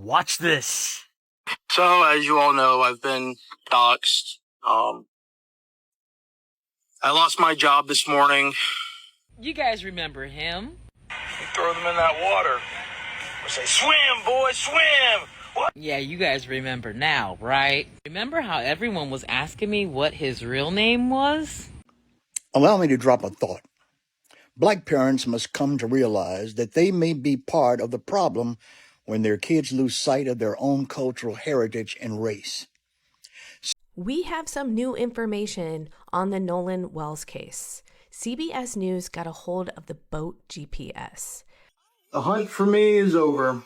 Watch this. So, as you all know, I've been doxxed. I lost my job this morning. You guys remember him? You throw them in that water. I say, swim, boy, swim! What? Yeah, you guys remember now, right? Remember how everyone was asking me what his real name was? Allow me to drop a thought. Black parents must come to realize that they may be part of the problem when their kids lose sight of their own cultural heritage and race. We have some new information on the Nolan Wells case. CBS News got a hold of the boat GPS. The hunt for me is over.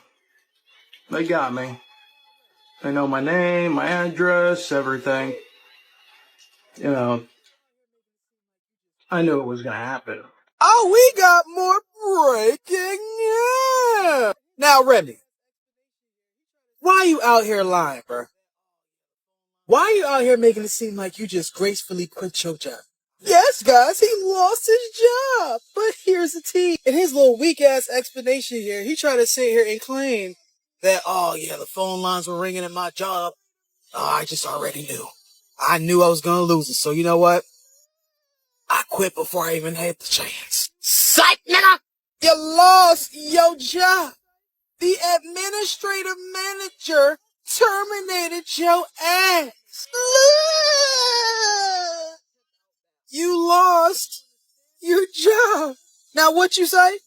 They got me. They know my name, my address, everything. You know, I knew it was going to happen. Oh, we got more breaking news. Now, Remy, why are you out here lying, bro? Why are you out here making it seem like you just gracefully quit your job? Yes, guys, he lost his job. But here's the tea. In his little weak-ass explanation here, he tried to sit here and claim that, oh, yeah, the phone lines were ringing at my job. Oh, I just already knew. I knew I was going to lose it. So you know what? I quit before I even had the chance. Psych, nigga! You lost your job. The administrative manager terminated your ass. You lost your job. Now what you say?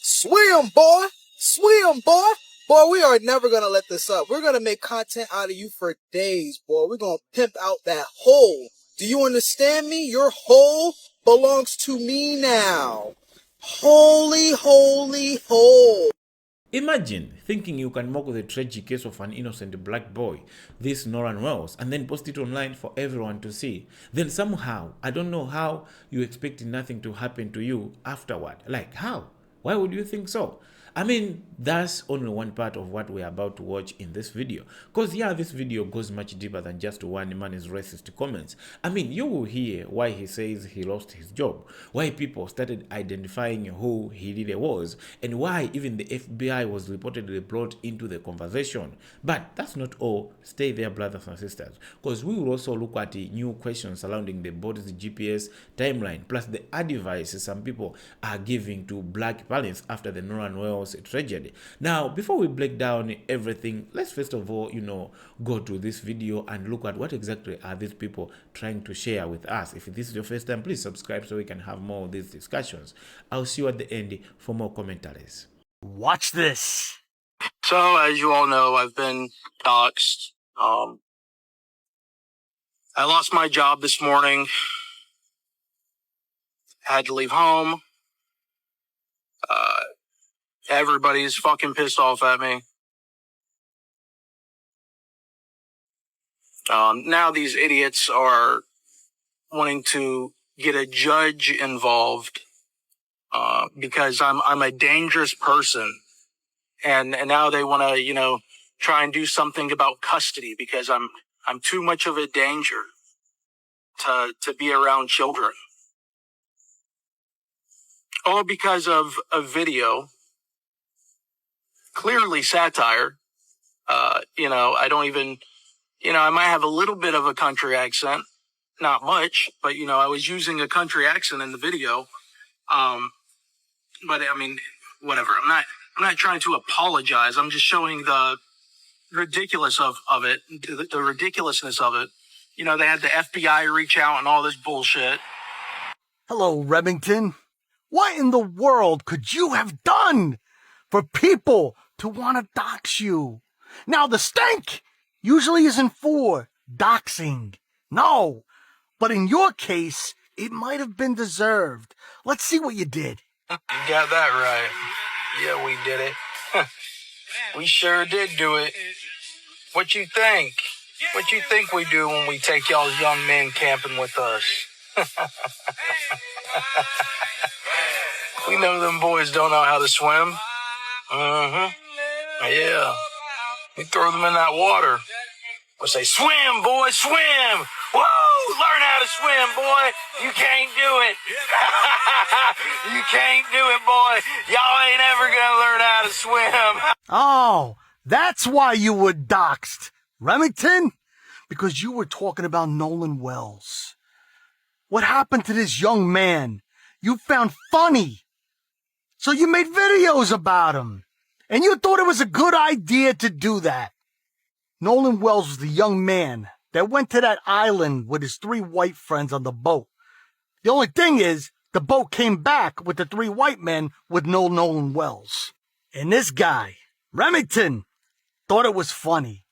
Swim, boy. Swim, boy. Boy, we are never going to let this up. We're going to make content out of you for days, boy. We're going to pimp out that hole. Do you understand me? Your hole belongs to me now. Holy, holy hole. Imagine thinking you can mock the tragic case of an innocent black boy, this Nolan Wells, and then post it online for everyone to see. Then somehow, I don't know how, you expect nothing to happen to you afterward. Like how? Why would you think so? I mean, that's only one part of what we're about to watch in this video. Because yeah, this video goes much deeper than just one man's racist comments. I mean, you will hear why he says he lost his job, why people started identifying who he really was, and why even the FBI was reportedly brought into the conversation. But that's not all. Stay there, brothers and sisters, because we will also look at the new questions surrounding the body's GPS timeline, plus the advice some people are giving to black parents after the Nolan Wells tragedy. Now, before we break down everything, let's first of all, go to this video and look at what exactly are these people trying to share with us. If this is your first time, please subscribe so we can have more of these discussions. I'll see you at the end for more commentaries. Watch this. So, as you all know, I've been doxxed. I lost my job this morning. Had to leave home. Everybody's fucking pissed off at me. Now these idiots are wanting to get a judge involved because I'm a dangerous person, and now they want to try and do something about custody because I'm too much of a danger to be around children. All because of a video. Clearly satire. I don't even, I might have a little bit of a country accent, not much, but I was using a country accent in the video. But I mean, whatever. I'm not trying to apologize. I'm just showing the ridiculous of it, the ridiculousness of it. They had the FBI reach out and all this bullshit. Hello, Remington. What in the world could you have done for people to want to dox you? Now, the stank usually isn't for doxing. No. But in your case, it might have been deserved. Let's see what you did. You got that right. Yeah, we did it. We sure did do it. What you think? What you think we do when we take y'all young men camping with us? We know them boys don't know how to swim. Yeah. We throw them in that water. We say, swim, boy, swim. Woo! Learn how to swim, boy. You can't do it. You can't do it, boy. Y'all ain't ever gonna learn how to swim. Oh, That's why you were doxxed, Remington, because you were talking about Nolan Wells. What happened to this young man you found funny? So you made videos about him, and you thought it was a good idea to do that. Nolan Wells was the young man that went to that island with his 3 white friends on the boat. The only thing is, the boat came back with the 3 white men with no Nolan Wells. And this guy, Remington, thought it was funny.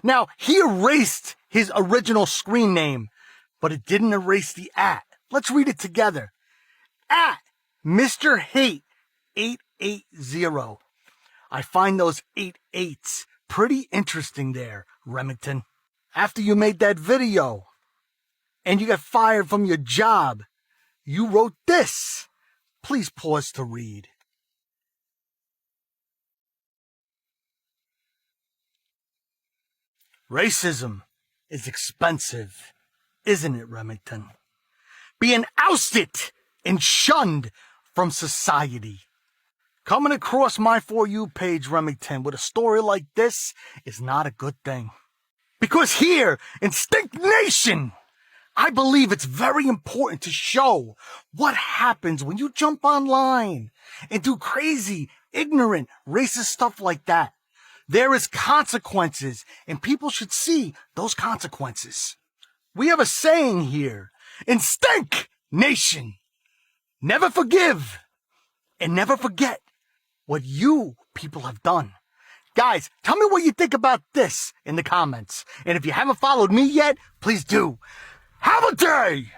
Now, he erased his original screen name, but it didn't erase the @. Let's read it together. @Mr. Hate 880. I find those 8 8s pretty interesting there, Remington. After you made that video and you got fired from your job, you wrote this. Please pause to read. Racism is expensive, isn't it, Remington? Being ousted and shunned from society. Coming across my For You page, Remington, with a story like this is not a good thing. Because here in Stink Nation, I believe it's very important to show what happens when you jump online and do crazy, ignorant, racist stuff like that. There is consequences, and people should see those consequences. We have a saying here in Stink Nation: never forgive and never forget what you people have done. Guys, tell me what you think about this in the comments. And if you haven't followed me yet, please do. Have a day!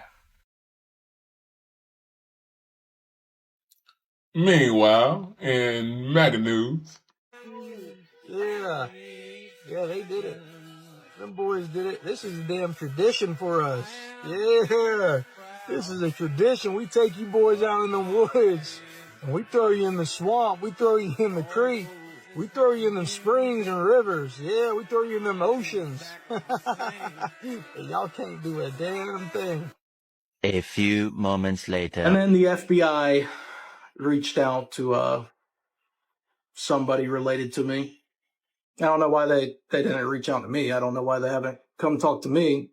Meanwhile, in MAGA news, Yeah, they did it. Them boys did it. This is a damn tradition for us. Yeah, this is a tradition. We take you boys out in the woods, and we throw you in the swamp. We throw you in the creek. We throw you in the springs and rivers. Yeah, we throw you in them oceans. Y'all can't do a damn thing. A few moments later. And then the FBI reached out to somebody related to me. I don't know why they didn't reach out to me. I don't know why they haven't come talk to me.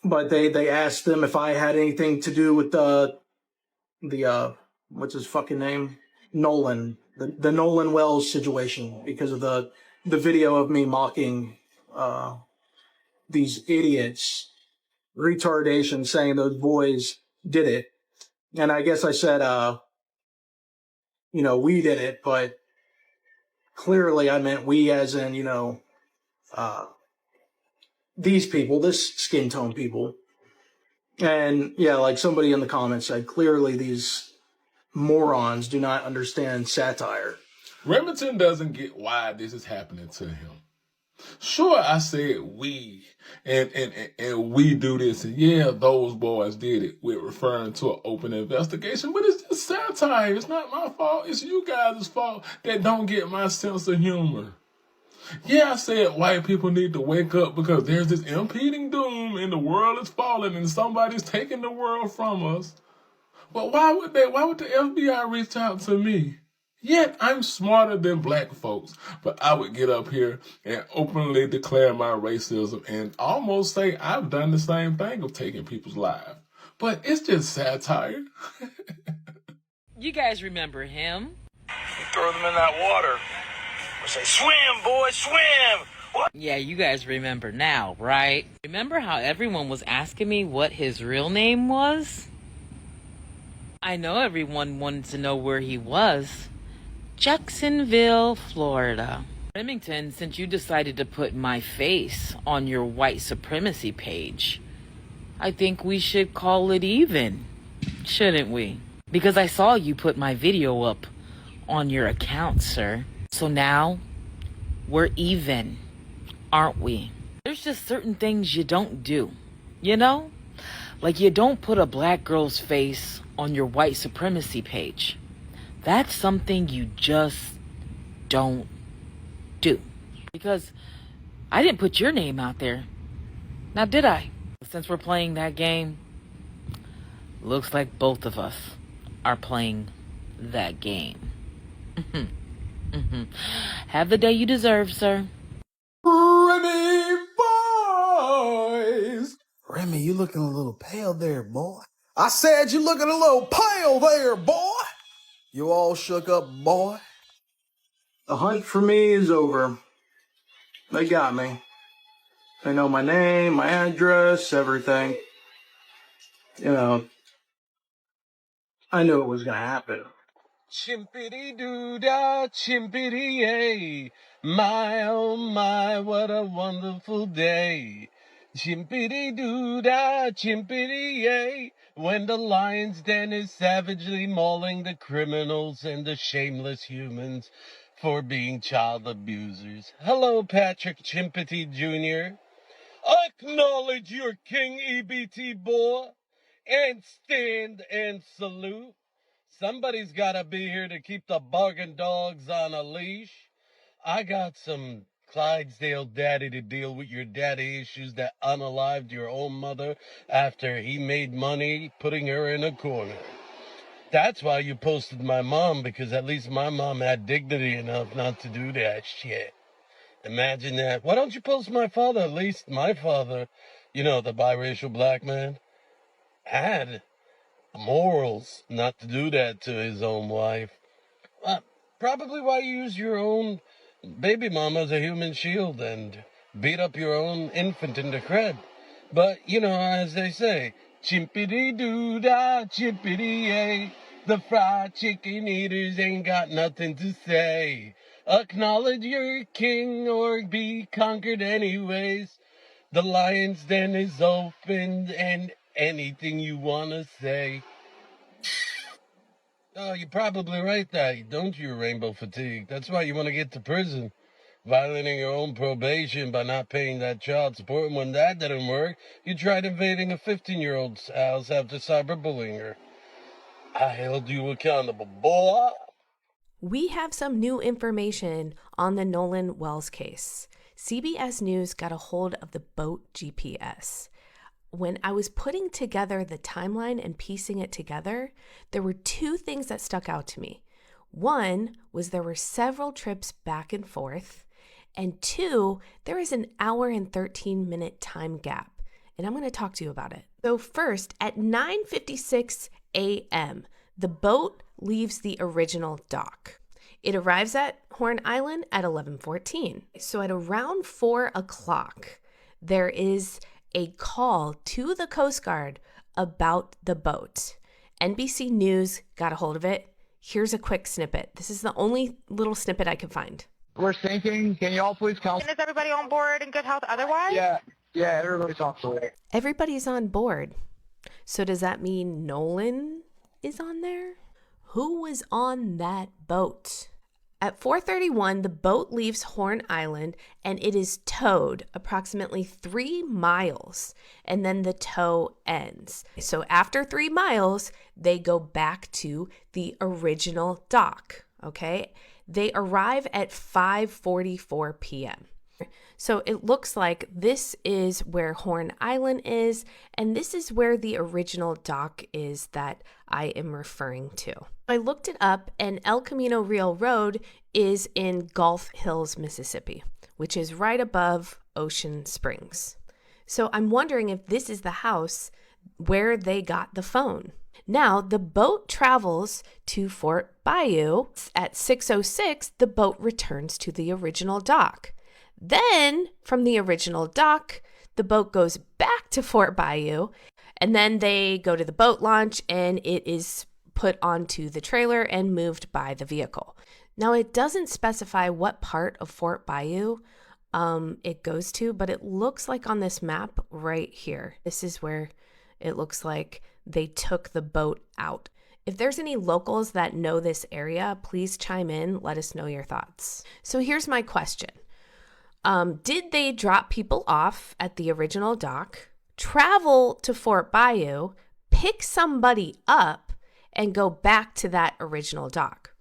But they asked them if I had anything to do with the what's his fucking name? Nolan. The Nolan Wells situation, because of the video of me mocking these idiots, retardation, saying those boys did it. And I guess I said, we did it, but clearly I meant we as in, these people, this skin tone people. And yeah, like somebody in the comments said, clearly these morons do not understand satire. Remington doesn't get why this is happening to him. Sure, I said we, and we do this, and yeah, those boys did it. We're referring to an open investigation, but it's just satire. It's not my fault. It's you guys' fault that don't get my sense of humor. Yeah, I said white people need to wake up because there's this impending doom and the world is falling and somebody's taking the world from us. But why would the FBI reach out to me? Yet I'm smarter than black folks, but I would get up here and openly declare my racism and almost say I've done the same thing of taking people's lives. But it's just satire. You guys remember him? You throw them in that water. Or say, swim, boy, swim! What? Yeah, you guys remember now, right? Remember how everyone was asking me what his real name was? I know everyone wanted to know where he was. Jacksonville, Florida. Remington, since you decided to put my face on your white supremacy page, I think we should call it even, shouldn't we? Because I saw you put my video up on your account, sir. So now, we're even, aren't we? There's just certain things you don't do, you know? Like you don't put a black girl's face on your white supremacy page. That's something you just don't do. Because I didn't put your name out there. Now, did I? Since we're playing that game, looks like both of us are playing that game. Have the day you deserve, sir. Remy boys! Remy, you looking a little pale there, boy. I said you looking a little pale there, boy. You all shook up, boy. The hunt for me is over. They got me. They know my name, my address, everything. You know, I knew it was gonna happen. Chimpity doo dah, chimpity yay. My oh my, what a wonderful day. Chimpity doo dah, chimpity yay. When the lion's den is savagely mauling the criminals and the shameless humans for being child abusers. Hello, Patrick Chimpity Jr. Acknowledge your king, EBT boy, and stand and salute. Somebody's got to be here to keep the bargain dogs on a leash. I got some Clydesdale daddy to deal with your daddy issues that unalived your own mother after he made money putting her in a corner. That's why you posted my mom, because at least my mom had dignity enough not to do that shit. Imagine that. Why don't you post my father? At least my father, you know, the biracial black man, had morals not to do that to his own wife. Probably why you use your own baby mama as a human shield and beat up your own infant into cred. But, you know, as they say, chimpity-doo-dah, chimpity-yay, the fried chicken eaters ain't got nothing to say. Acknowledge your king or be conquered anyways. The lion's den is open and anything you want to say. Oh, you're probably right that, don't you, Rainbow Fatigue? That's why you want to get to prison. Violating your own probation by not paying that child support. And when that didn't work, you tried invading a 15-year-old's house after cyberbullying her. I held you accountable, boy. We have some new information on the Nolan Wells case. CBS News got a hold of the boat GPS. When I was putting together the timeline and piecing it together, there were two things that stuck out to me. One was there were several trips back and forth, and two, there is an hour and 13-minute time gap, and I'm going to talk to you about it. So first, at 9:56 a.m., the boat leaves the original dock. It arrives at Horn Island at 11:14. So at around 4 o'clock, there is a call to the Coast Guard about the boat. NBC News got a hold of it. Here's a quick snippet. This is the only little snippet I could find. We're sinking. Can you all please come? And is everybody on board in good health otherwise? Yeah, everybody's on board. Everybody's on board. So does that mean Nolan is on there? Who was on that boat? At 4:31, the boat leaves Horn Island and it is towed approximately 3 miles, and then the tow ends. So after 3 miles, they go back to the original dock, okay? They arrive at 5:44 p.m. So it looks like this is where Horn Island is, and this is where the original dock is that I am referring to. I looked it up, and El Camino Real Road is in Gulf Hills, Mississippi, which is right above Ocean Springs. So I'm wondering if this is the house where they got the phone. Now, the boat travels to Fort Bayou. At 6:06, the boat returns to the original dock. Then, from the original dock, the boat goes back to Fort Bayou, and then they go to the boat launch, and it is put onto the trailer and moved by the vehicle. Now, it doesn't specify what part of Fort Bayou it goes to, but it looks like on this map right here, this is where it looks like they took the boat out. If there's any locals that know this area, please chime in. Let us know your thoughts. So here's my question. Did they drop people off at the original dock, travel to Fort Bayou, pick somebody up, and go back to that original dock?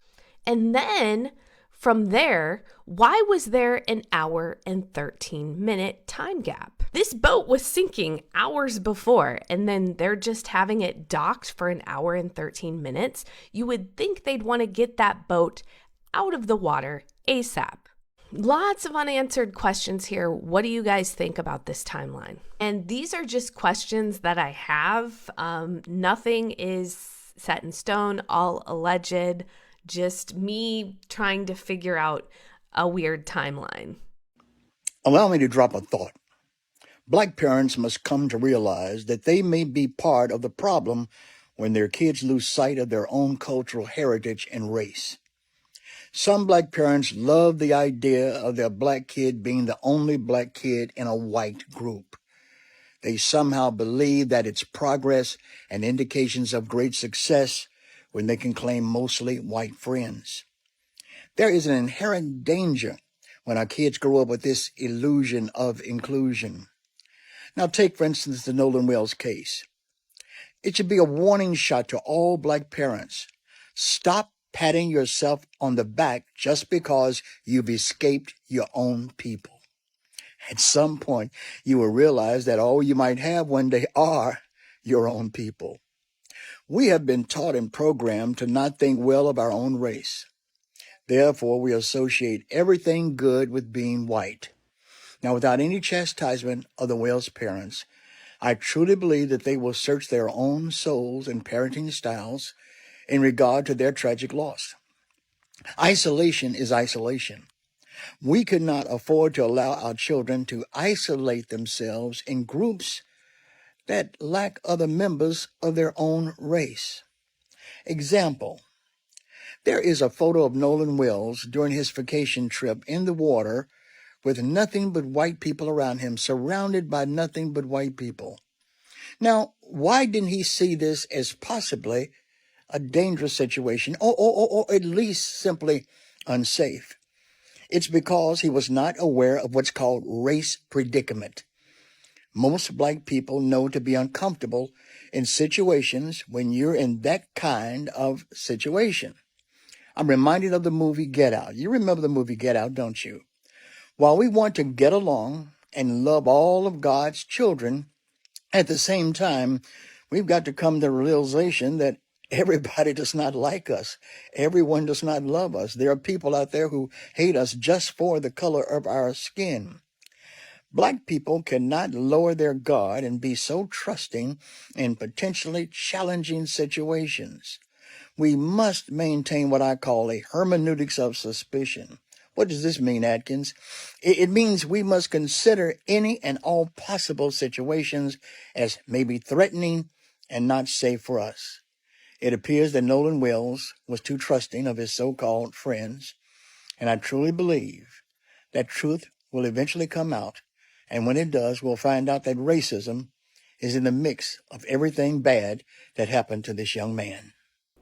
And then from there, why was there an hour and 13-minute time gap? This boat was sinking hours before, and then they're just having it docked for an hour and 13 minutes. You would think they'd want to get that boat out of the water ASAP. Lots of unanswered questions here. What do you guys think about this timeline? And these are just questions that I have. Nothing is set in stone, all alleged, just me trying to figure out a weird timeline. Allow me to drop a thought. Black parents must come to realize that they may be part of the problem when their kids lose sight of their own cultural heritage and race. Some black parents love the idea of their black kid being the only black kid in a white group. They somehow believe that it's progress and indications of great success when they can claim mostly white friends. There is an inherent danger when our kids grow up with this illusion of inclusion. Now take, for instance, the Nolan Wells case. It should be a warning shot to all black parents. Stop patting yourself on the back just because you've escaped your own people. At some point, you will realize that all you might have one day are your own people. We have been taught and programmed to not think well of our own race. Therefore, we associate everything good with being white. Now, without any chastisement of the Wells parents, I truly believe that they will search their own souls and parenting styles in regard to their tragic loss. Isolation is isolation. We could not afford to allow our children to isolate themselves in groups that lack other members of their own race. Example, there is a photo of Nolan Wells during his vacation trip in the water with nothing but white people around him, surrounded by nothing but white people. Now, why didn't he see this as possibly a dangerous situation or at least simply unsafe? It's because he was not aware of what's called race predicament. Most black people know to be uncomfortable in situations when you're in that kind of situation. I'm reminded of the movie Get Out. You remember the movie Get Out, don't you? While we want to get along and love all of God's children, at the same time, we've got to come to the realization that everybody does not like us. Everyone does not love us. There are people out there who hate us just for the color of our skin. Black people cannot lower their guard and be so trusting in potentially challenging situations. We must maintain what I call a hermeneutics of suspicion. What does this mean, Atkins? It means we must consider any and all possible situations as maybe threatening and not safe for us. It appears that Nolan Wells was too trusting of his so-called friends, and I truly believe that truth will eventually come out, and when it does, we'll find out that racism is in the mix of everything bad that happened to this young man.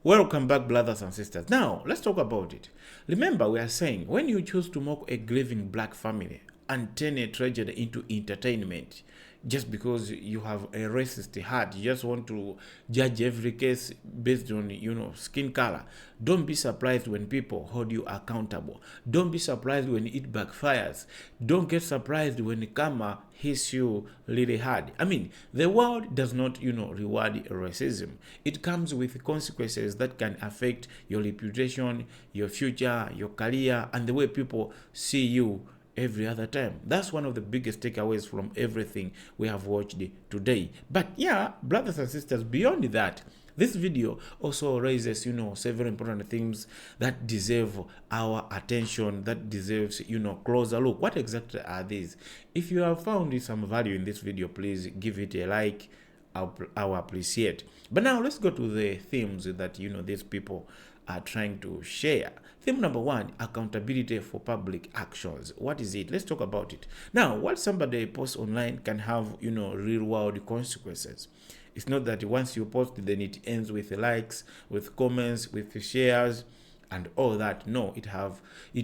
Welcome back, brothers and sisters. Now, let's talk about it. Remember, we are saying when you choose to mock a grieving black family and turn a tragedy into entertainment, just because you have a racist heart, you just want to judge every case based on, skin color. Don't be surprised when people hold you accountable. Don't be surprised when it backfires. Don't get surprised when karma hits you really hard. I mean, the world does not, reward racism. It comes with consequences that can affect your reputation, your future, your career, and the way people see you every other time. That's one of the biggest takeaways from everything we have watched today. But yeah, brothers and sisters, beyond that, this video also raises, several important themes that deserve our attention, that deserves, closer look. What exactly are these? If you have found some value in this video, please give it a like. I'll appreciate. But now let's go to the themes that, these people are trying to share. Theme number one, accountability for public actions. What is it? Let's talk about it. Now, what somebody posts online can have, real world consequences. It's not that once you post, then it ends with likes, with comments, with shares, and all that. No, it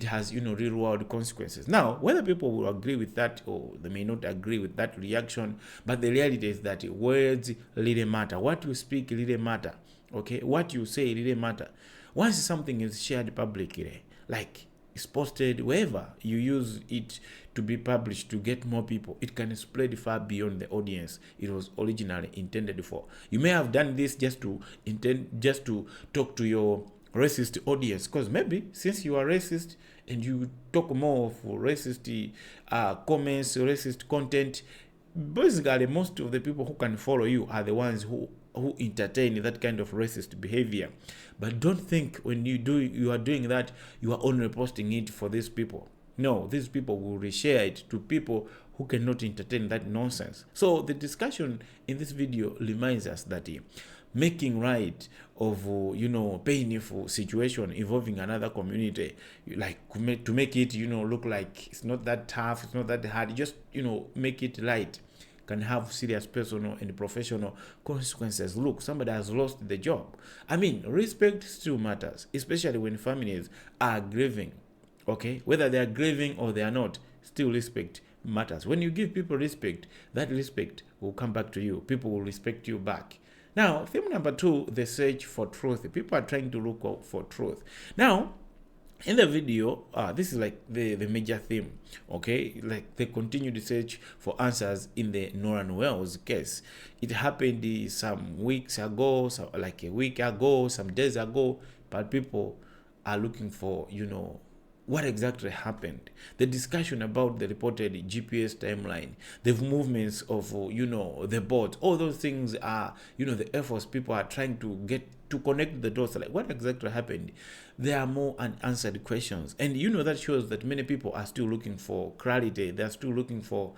has real world consequences. Now, whether people will agree with that or they may not agree with that reaction, but the reality is that words really matter. What you speak really matter. Okay, what you say really matter. Once something is shared publicly, like it's posted wherever, you use it to be published to get more people, it can spread far beyond the audience it was originally intended for. You may have done this just to talk to your racist audience, because maybe since you are racist and you talk more of racist comments, racist content, basically most of the people who can follow you are the ones who entertain that kind of racist behavior. But don't think when you are doing that, you are only posting it for these people. No, these people will reshare it to people who cannot entertain that nonsense. So the discussion in this video reminds us that making right of painful situation involving another community, like to make it look like it's not that tough, it's not that hard, just make it light, can have serious personal and professional consequences. Look, somebody has lost the job. I mean, respect still matters, especially when families are grieving. Okay, whether they are grieving or they are not, still respect matters. When you give people respect, that respect will come back to you. People will respect you back. Now, theme number 2, the search for truth. People are trying to look out for truth. Now, in the video, this is like the major theme, okay? Like they continue the search for answers in the Nolan Wells case. It happened some weeks ago, like a week ago, some days ago, but people are looking for, what exactly happened. The discussion about the reported GPS timeline, the movements of, the boat, all those things are, the efforts people are trying to get to connect the dots, like what exactly happened. There are more unanswered questions, and that shows that many people are still looking for clarity. They're still looking for,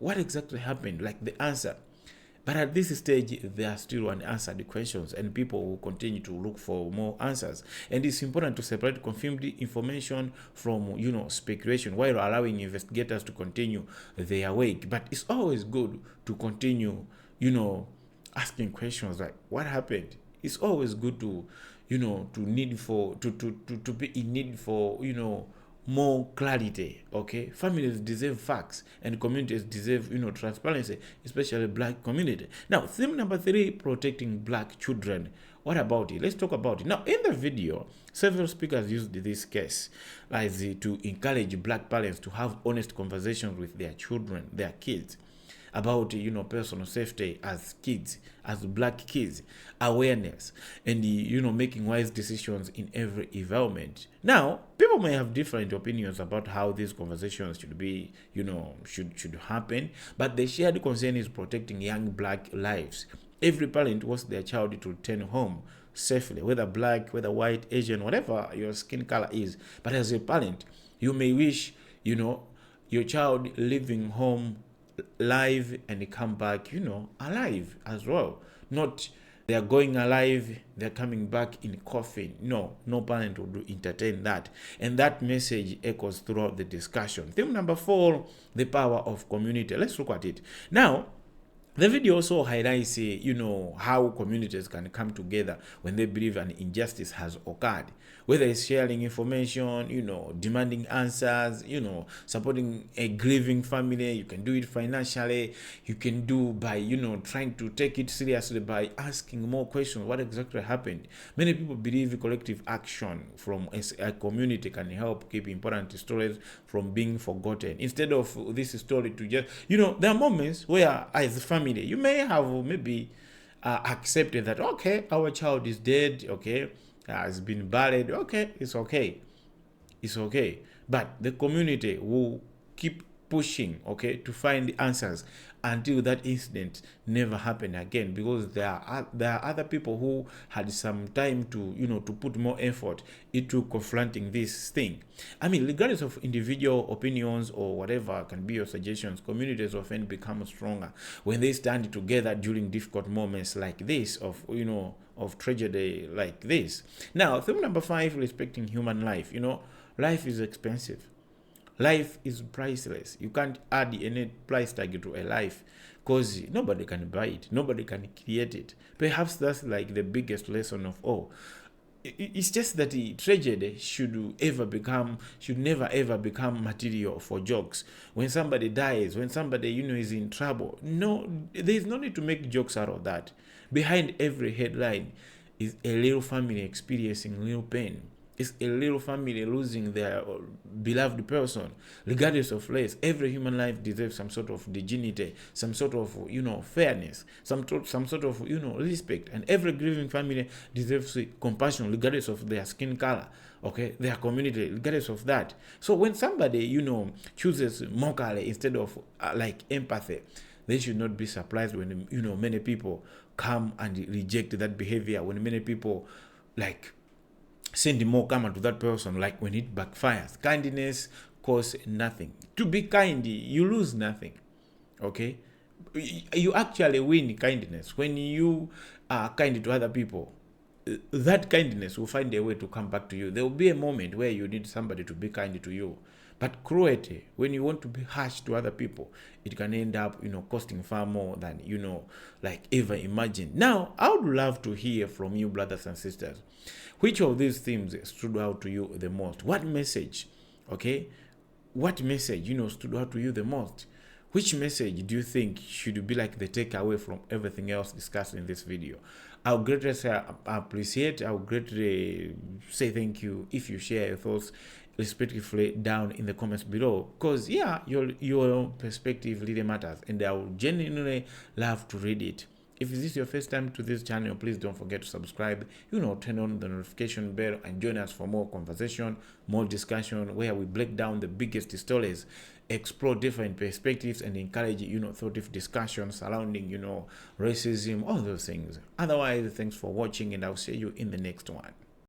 what exactly happened, like the answer. But at this stage, there are still unanswered questions, and people will continue to look for more answers. And it's important to separate confirmed information from, speculation, while allowing investigators to continue their work. But it's always good to continue, asking questions like, what happened? It's always good to, to be in need for, more clarity. Okay, families deserve facts and communities deserve transparency, especially black community. Now, theme number 3, protecting black children. What about it? Let's talk about it. Now, in the video, several speakers used this case as to encourage black parents to have honest conversations with their children, their kids, about personal safety as kids, as black kids, awareness, and making wise decisions in every environment. Now, people may have different opinions about how these conversations should be, should happen, but the shared concern is protecting young black lives. Every parent wants their child to return home safely, whether black, whether white, Asian, whatever your skin color is. But as a parent, you may wish your child leaving home live and come back alive as well. Not they are going alive, they're coming back in coffin. No parent would entertain that. And that message echoes throughout the discussion. Theme number 4, the power of community. Let's look at it now. The video also highlights, how communities can come together when they believe an injustice has occurred. Whether it's sharing information, demanding answers, supporting a grieving family. You can do it financially. You can do by, trying to take it seriously by asking more questions. What exactly happened? Many people believe collective action from a community can help keep important stories from being forgotten. Instead of this story to just, there are moments where as a family, you may have maybe accepted that, okay, our child is dead, okay, has been buried, okay, it's okay. But the community will keep pushing, okay, to find answers until that incident never happened again, because there are other people who had some time to to put more effort into confronting this thing. I mean, regardless of individual opinions or whatever can be your suggestions, communities often become stronger when they stand together during difficult moments like this of of tragedy like this. Now, theme number 5, respecting human life. Life is expensive. Life is priceless. You can't add any price tag to a life because nobody can buy it. Nobody can create it. Perhaps that's like the biggest lesson of all. It's just that the tragedy should never ever become material for jokes. When somebody dies, when somebody is in trouble, no, there is no need to make jokes out of that. Behind every headline is a little family experiencing real pain. is a little family losing their beloved person, regardless of race. Every human life deserves some sort of dignity, some sort of, fairness, some sort of, respect. And every grieving family deserves compassion, regardless of their skin color, okay, their community, regardless of that. So when somebody, chooses mockery instead of like empathy, they should not be surprised when, many people come and reject that behavior, when many people like send more karma to that person, like when it backfires. Kindness costs nothing. To be kind, you lose nothing. Okay? You actually win kindness. When you are kind to other people, that kindness will find a way to come back to you. There will be a moment where you need somebody to be kind to you. But cruelty, when you want to be harsh to other people, it can end up, costing far more than, like ever imagined. Now, I would love to hear from you, brothers and sisters. Which of these themes stood out to you the most? What message, okay? What message, stood out to you the most? Which message do you think should be like the takeaway from everything else discussed in this video? I would greatly appreciate, I would greatly say thank you if you share your thoughts respectively down in the comments below, because your perspective really matters, and I would genuinely love to read it. If this is your first time to this channel, please don't forget to subscribe, turn on the notification bell, and join us for more conversation, more discussion, where we break down the biggest stories, explore different perspectives, and encourage, thoughtful discussions surrounding, racism, all those things. Otherwise, thanks for watching, and I'll see you in the next one.